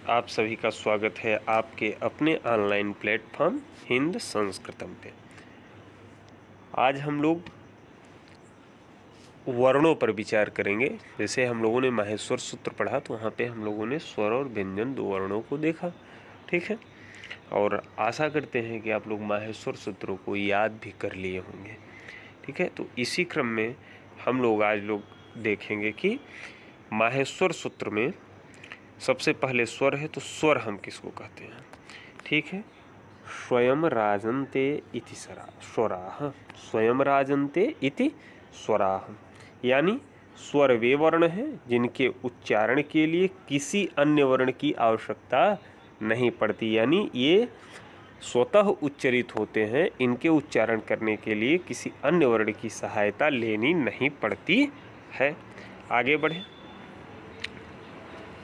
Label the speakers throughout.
Speaker 1: आप सभी का स्वागत है आपके अपने ऑनलाइन प्लेटफॉर्म हिंद संस्कृतम पे। आज हम लोग वर्णों पर विचार करेंगे। जैसे हम लोगों ने माहेश्वर सूत्र पढ़ा तो वहाँ पे हम लोगों ने स्वर और व्यंजन दो वर्णों को देखा, ठीक है। और आशा करते हैं कि आप लोग माहेश्वर सूत्रों को याद भी कर लिए होंगे, ठीक है। तो इसी क्रम में हम लोग आज देखेंगे कि माहेश्वर सूत्र में सबसे पहले स्वर है, तो स्वर हम किसको कहते हैं, ठीक है। स्वयं राजन्ते इति स्वराः, स्वयं राजन्ते इति स्वराः, यानी स्वर वे वर्ण हैं जिनके उच्चारण के लिए किसी अन्य वर्ण की आवश्यकता नहीं पड़ती, यानी ये स्वतः उच्चरित होते हैं, इनके उच्चारण करने के लिए किसी अन्य वर्ण की सहायता लेनी नहीं पड़ती है। आगे बढ़े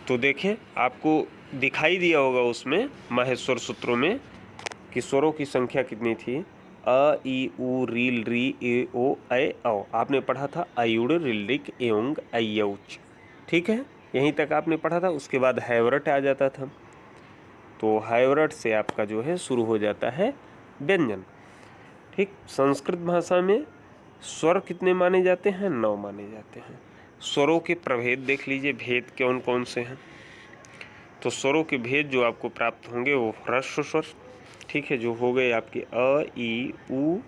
Speaker 1: तो देखें, आपको दिखाई दिया होगा उसमें माहेश्वर सूत्रों में कि स्वरों की संख्या कितनी थी। अ ई उ रील री ए ओ ऐ औ। आपने पढ़ा था अयुड़ रिल्रिक एउंग अयौच, ठीक है, यहीं तक आपने पढ़ा था। उसके बाद हैवरट आ जाता था, तो हैवरट से आपका जो है शुरू हो जाता है व्यंजन, ठीक। संस्कृत भाषा में स्वर कितने माने जाते हैं? 9 माने जाते हैं। स्वरों के प्रभेद देख लीजिए, भेद कौन कौन से हैं। तो स्वरों के भेद जो आपको प्राप्त होंगे वो ह्रस्व स्वर, ठीक है, जो हो गए आपके अ ई उ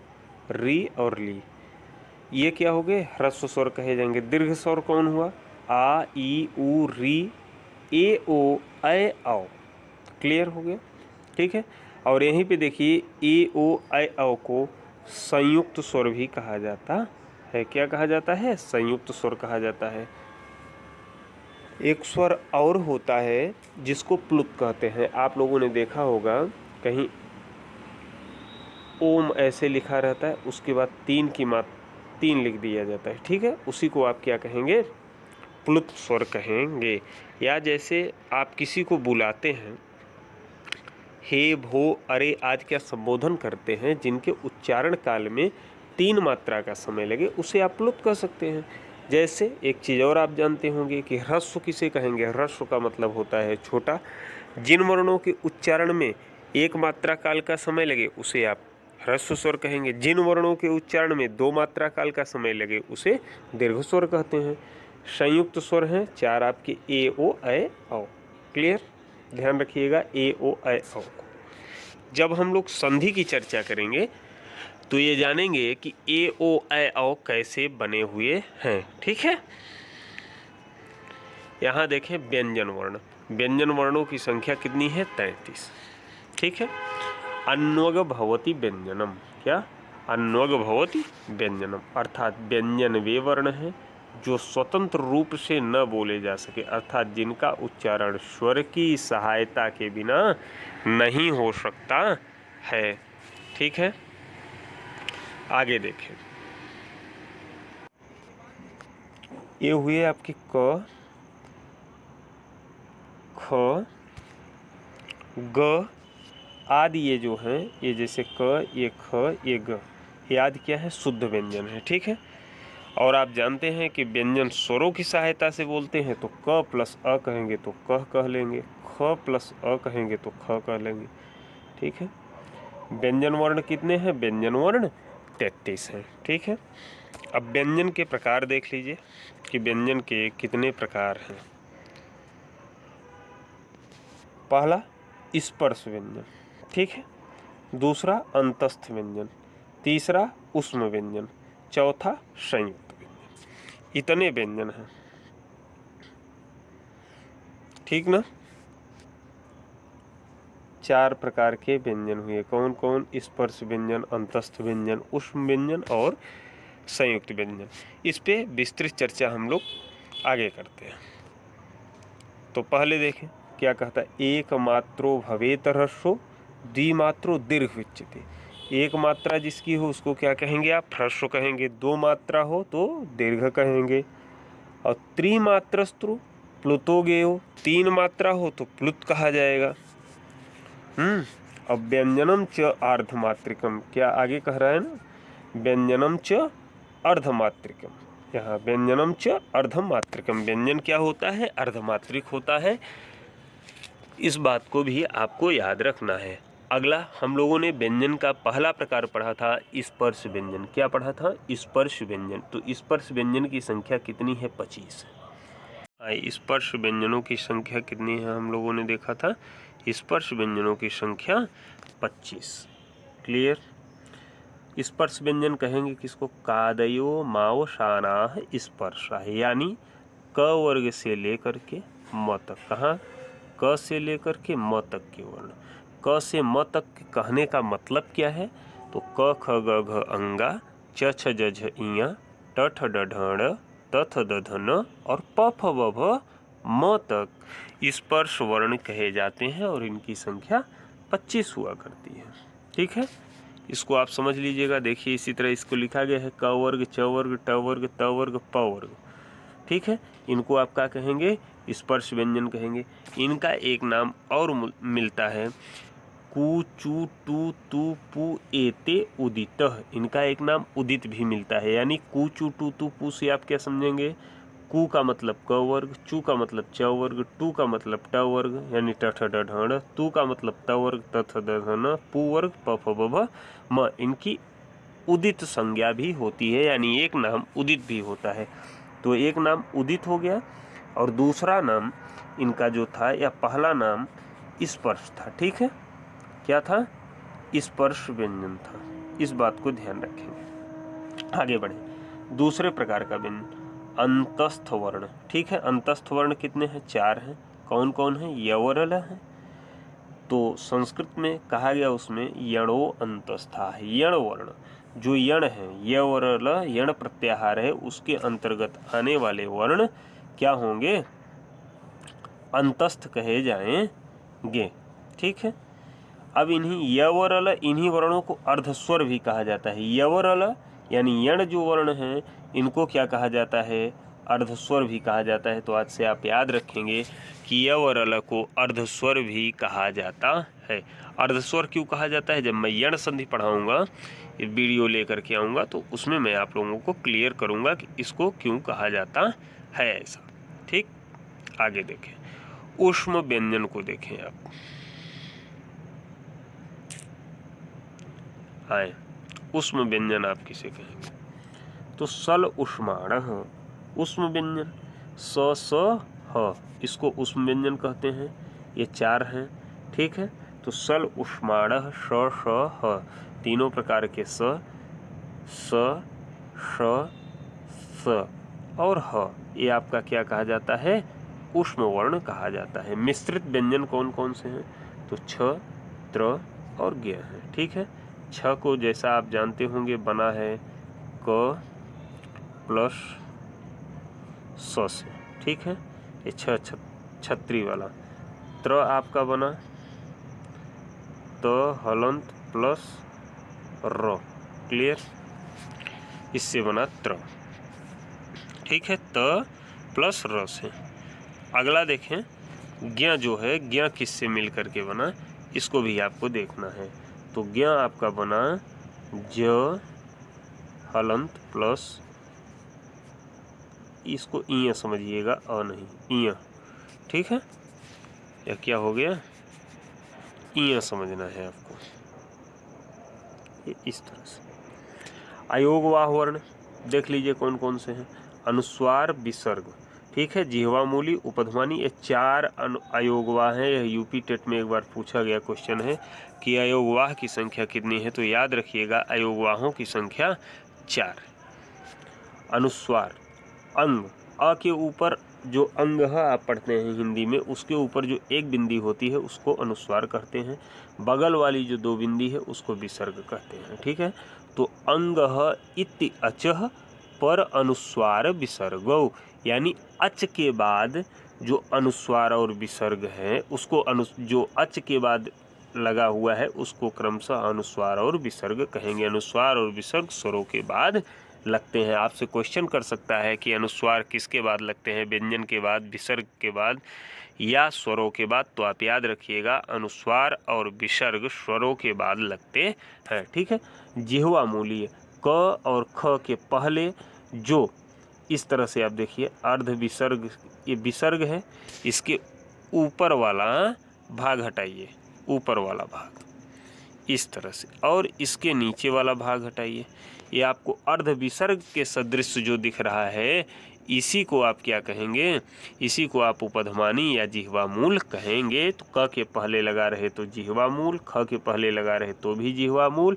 Speaker 1: री और ली, ये क्या हो गए? ह्रस्व स्वर कहे जाएंगे। दीर्घ स्वर कौन हुआ? आ ई उ री ए ओ ऐ औ। क्लियर हो गया, ठीक है। और यहीं पे देखिए ए ओ ऐ औ को संयुक्त स्वर भी कहा जाता है। क्या कहा जाता है? संयुक्त स्वर कहा जाता है। एक स्वर और होता है जिसको प्लुत कहते हैं। आप लोगों ने देखा होगा कहीं ओम ऐसे लिखा रहता है, उसके बाद 3 लिख दिया जाता है, ठीक है, उसी को आप क्या कहेंगे? प्लुत स्वर कहेंगे। या जैसे आप किसी को बुलाते हैं, हे भो अरे आज क्या संबोधन करते हैं, जिनके उच्चारण काल में 3 मात्रा का समय लगे, उसे आप प्लुत कह सकते हैं। जैसे एक चीज़ और आप जानते होंगे कि ह्रस्व किसे कहेंगे? ह्रस्व का मतलब होता है छोटा। जिन वर्णों के उच्चारण में 1 मात्रा काल का समय लगे उसे आप ह्रस्व स्वर कहेंगे। जिन वर्णों के उच्चारण में 2 मात्रा काल का समय लगे उसे दीर्घ स्वर कहते हैं। संयुक्त स्वर हैं 4 आपके ए ओ ऐ औ। क्लियर, ध्यान रखिएगा ए ओ ऐ औ को। जब हम लोग संधि की चर्चा करेंगे तो ये जानेंगे कि ए ओ ऐ औ कैसे बने हुए हैं, ठीक है। यहाँ देखें व्यंजन वर्ण, व्यंजन वर्णों की संख्या कितनी है? 33, ठीक है। अन्वग भवति व्यंजनम, क्या? अन्वग भवति व्यंजनम, अर्थात व्यंजन वे वर्ण हैं जो स्वतंत्र रूप से न बोले जा सके, अर्थात जिनका उच्चारण स्वर की सहायता के बिना नहीं हो सकता है, ठीक है। आगे देखें, ये हुए आपके क, ख, ग आदि। ये जो हैं, ये जैसे क, ये ख, ये ग, ये आदि क्या है? शुद्ध व्यंजन है, ठीक है। और आप जानते हैं कि व्यंजन स्वरों की सहायता से बोलते हैं, तो क प्लस अ कहेंगे तो कह कह लेंगे, ख प्लस अ कहेंगे तो ख कह लेंगे, ठीक है। व्यंजन वर्ण कितने हैं? व्यंजन वर्ण 33 हैं, ठीक है। अब व्यंजन के प्रकार देख लीजिए कि व्यंजन के कितने प्रकार हैं। पहला स्पर्श व्यंजन, ठीक है। दूसरा अंतस्थ व्यंजन, तीसरा ऊष्म व्यंजन, चौथा संयुक्त व्यंजन। इतने व्यंजन हैं, ठीक ना। 4 प्रकार के व्यंजन हुए। कौन कौन? स्पर्श व्यंजन, अंतस्थ व्यंजन, ऊष्म व्यंजन और संयुक्त व्यंजन। इस पे विस्तृत चर्चा हम लोग आगे करते हैं। तो पहले देखें क्या कहता है। एक मात्रो भवेत ह्रस्वो द्विमात्रो दीर्घ उच्यते। एक मात्रा जिसकी हो उसको क्या कहेंगे आप? ह्रस्व कहेंगे। 2 मात्रा हो तो दीर्घ कहेंगे। और त्रिमात्रस्तु प्लुतोगेयो, 3 मात्रा हो तो प्लुत कहा जाएगा। अब व्यंजनम च अर्धमात्रिकम, क्या आगे कह रहा है ना, व्यंजनम च अर्धमात्रिकम। यहाँ व्यंजनम च अर्धमात्रिकम, व्यंजन क्या होता है? अर्धमात्रिक होता है। इस बात को भी आपको याद रखना है। अगला हम लोगों ने व्यंजन का पहला प्रकार पढ़ा था स्पर्श व्यंजन। क्या पढ़ा था? स्पर्श व्यंजन। तो स्पर्श व्यंजन की संख्या कितनी है? 25। स्पर्श व्यंजनों की संख्या कितनी है हम लोगों ने देखा था? स्पर्श व्यंजनों की संख्या 25। क्लियर? स्पर्श व्यंजन कहेंगे किसको? कादयो माओ शानाह स्पर्शा, यानी क वर्ग से लेकर के म तक। कहाँ? क से लेकर के म तक के वर्ण। क से म तक कहने का मतलब क्या है? तो क ख ग घ अंगा, च छ ज झ इया, ट ठ ड ढ ड़, त थ द ध न और प फ ब भ म तक स्पर्श वर्ण कहे जाते हैं और इनकी संख्या 25 हुआ करती है। ठीक है, इसको आप समझ लीजिएगा। देखिए इसी तरह इसको लिखा गया है क वर्ग, च वर्ग, ट वर्ग, त वर्ग, प वर्ग। ठीक है, इनको आप क्या कहेंगे? स्पर्श व्यंजन कहेंगे। इनका एक नाम और मिलता है, कु चू टू तू पू एते उदित। इनका एक नाम उदित भी मिलता है, यानी कु चू टू तू पू से आप क्या समझेंगे? कु का मतलब क वर्ग, चू का मतलब च वर्ग, टू का मतलब ट वर्ग यानी ट ठ ड ढ ड़, तू का मतलब त वर्ग, त थ द ध न, पू वर्ग, प फ ब भ म। इनकी उदित संज्ञा भी होती है, यानी एक नाम उदित भी होता है। तो एक नाम उदित हो गया और दूसरा नाम इनका जो था या पहला नाम स्पर्श था। ठीक है, क्या था? स्पर्श व्यंजन था। इस बात को ध्यान रखेंगे। आगे बढ़े, दूसरे प्रकार का व्यंजन अंतस्थ वर्ण। ठीक है, अंतस्थ वर्ण कितने हैं? 4 हैं। कौन कौन है? यवरल है। तो संस्कृत में कहा गया उसमें यणो अंतस्था है। यण वर्ण, जो यण है, यवरल यण प्रत्याहार है, उसके अंतर्गत आने वाले वर्ण क्या होंगे? अंतस्थ कहे जाएंगे। ठीक है, अब इन्हीं यवरल, इन्हीं वर्णों को अर्धस्वर भी कहा जाता है। यवरल यानी यण जो वर्ण हैं, इनको क्या कहा जाता है? अर्धस्वर भी कहा जाता है। तो आज से आप याद रखेंगे कि यवरल को अर्धस्वर भी कहा जाता है। अर्धस्वर क्यों कहा जाता है? जब मैं यण संधि पढ़ाऊंगा, वीडियो लेकर के आऊँगा, तो उसमें मैं आप लोगों को क्लियर करूँगा कि इसको क्यों कहा जाता है ऐसा। ठीक, आगे देखें, ऊष्म व्यंजन को देखें आप। आए, ऊष्म व्यंजन आप किसे कहेंगे? तो सल ऊष्माणः ऊष्म व्यंजन। स स ह, इसको ऊष्म व्यंजन कहते हैं। ये 4 हैं। ठीक है, तो सल ऊष्माणः, स स ह, तीनों प्रकार के स, स श स और ह, ये आपका क्या कहा जाता है? ऊष्म वर्ण कहा जाता है। मिश्रित व्यंजन कौन कौन से हैं? तो छ, त्र और ज्ञ है। ठीक है, छ को जैसा आप जानते होंगे बना है क प्लस स से। ठीक है, ये छत्री वाला। त्र आपका बना त हलंत प्लस र। क्लियर? इससे बना त्र। ठीक है, त प्लस र से। अगला देखें, ज्ञ जो है, ज्ञ किससे मिल करके बना, इसको भी आपको देखना है। तो ज्ञ आपका बना ज हलंत प्लस, इसको इया समझिएगा, अ नहीं इया। ठीक है, या क्या हो गया? इया समझना है आपको, ये इस तरह से। अयोगवाह वर्ण देख लीजिए कौन कौन से हैं। अनुस्वार, विसर्ग। ठीक है, जिह्वा मूली, उपध्मानी, ये 4 अयोगवाह हैं। यह यूपी टेट में एक बार पूछा गया क्वेश्चन है कि अयोगवाह की संख्या कितनी है? तो याद रखिएगा अयोगवाहों की संख्या 4। अनुस्वार, अंग, अ के ऊपर जो अंग है आप पढ़ते हैं हिंदी में, उसके ऊपर जो एक बिंदी होती है उसको अनुस्वार कहते हैं। बगल वाली जो 2 बिंदी है उसको विसर्ग कहते हैं। ठीक है, तो अंग इति अचः पर अनुस्वार विसर्गौ, यानी अच के बाद जो अनुस्वार और विसर्ग है उसको जो अच के बाद लगा हुआ है उसको क्रमशः अनुस्वार और विसर्ग कहेंगे। अनुस्वार और विसर्ग स्वरों के बाद लगते हैं। आपसे क्वेश्चन कर सकता है कि अनुस्वार किसके बाद लगते हैं? व्यंजन के बाद, विसर्ग के बाद या स्वरों के बाद? तो आप याद रखिएगा अनुस्वार और विसर्ग स्वरों के बाद लगते हैं। ठीक है, जिह्वा मूलीय क और ख के पहले जो इस तरह से आप देखिए अर्ध विसर्ग, ये विसर्ग है, इसके ऊपर वाला भाग हटाइए, ऊपर वाला भाग इस तरह से, और इसके नीचे वाला भाग हटाइए। ये आपको अर्ध विसर्ग के सदृश जो दिख रहा है, इसी को आप क्या कहेंगे, इसी को आप उपधमानी या जिह्वा मूल कहेंगे। तो क के पहले लगा रहे तो जिह्वा मूल, ख के पहले लगा रहे तो भी जिह्वा मूल,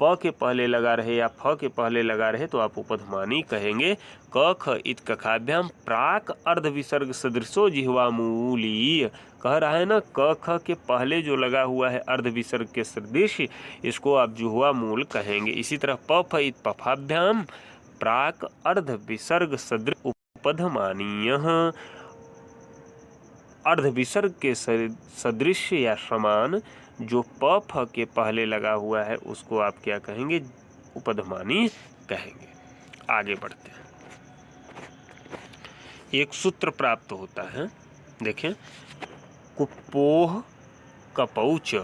Speaker 1: प के पहले लगा रहे या फ के पहले लगा रहे तो आप उपधमानी कहेंगे। क ख इत कखाभ्याम प्राक अर्ध विसर्ग सदृशो जिह्वा मूली, कह रहा है ना, क ख के पहले जो लगा हुआ है अर्ध विसर्ग के सदृश, इसको आप जिह्वा मूल कहेंगे। इसी तरह प फ इत पफाभ्याम प्राक अर्ध विसर्ग सदृश उपधमानीयः, अर्ध विसर्ग के सदृश या समान जो प फ के पहले लगा हुआ है उसको आप क्या कहेंगे, उपधमानी कहेंगे। आगे बढ़ते हैं। एक सूत्र प्राप्त होता है, देखें, कुपोह कपौच।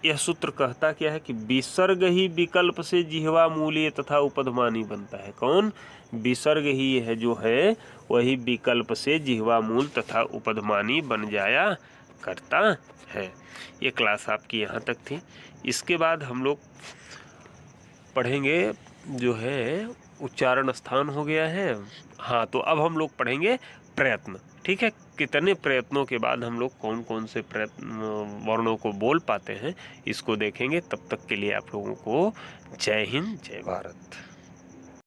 Speaker 1: यह सूत्र कहता क्या है कि विसर्ग ही विकल्प से जिह्वा मूलीय तथा उपधमानी बनता है। कौन? विसर्ग ही है जो है वही विकल्प से जिह्वा मूल तथा उपधमानी बन जाया करता है। ये क्लास आपकी यहाँ तक थी। इसके बाद हम लोग पढ़ेंगे जो है उच्चारण स्थान हो गया है। हाँ, तो अब हम लोग पढ़ेंगे प्रयत्न। ठीक है, कितने प्रयत्नों के बाद हम लोग कौन कौन से प्रयत्न वर्णों को बोल पाते हैं इसको देखेंगे। तब तक के लिए आप लोगों को जय हिंद, जय भारत।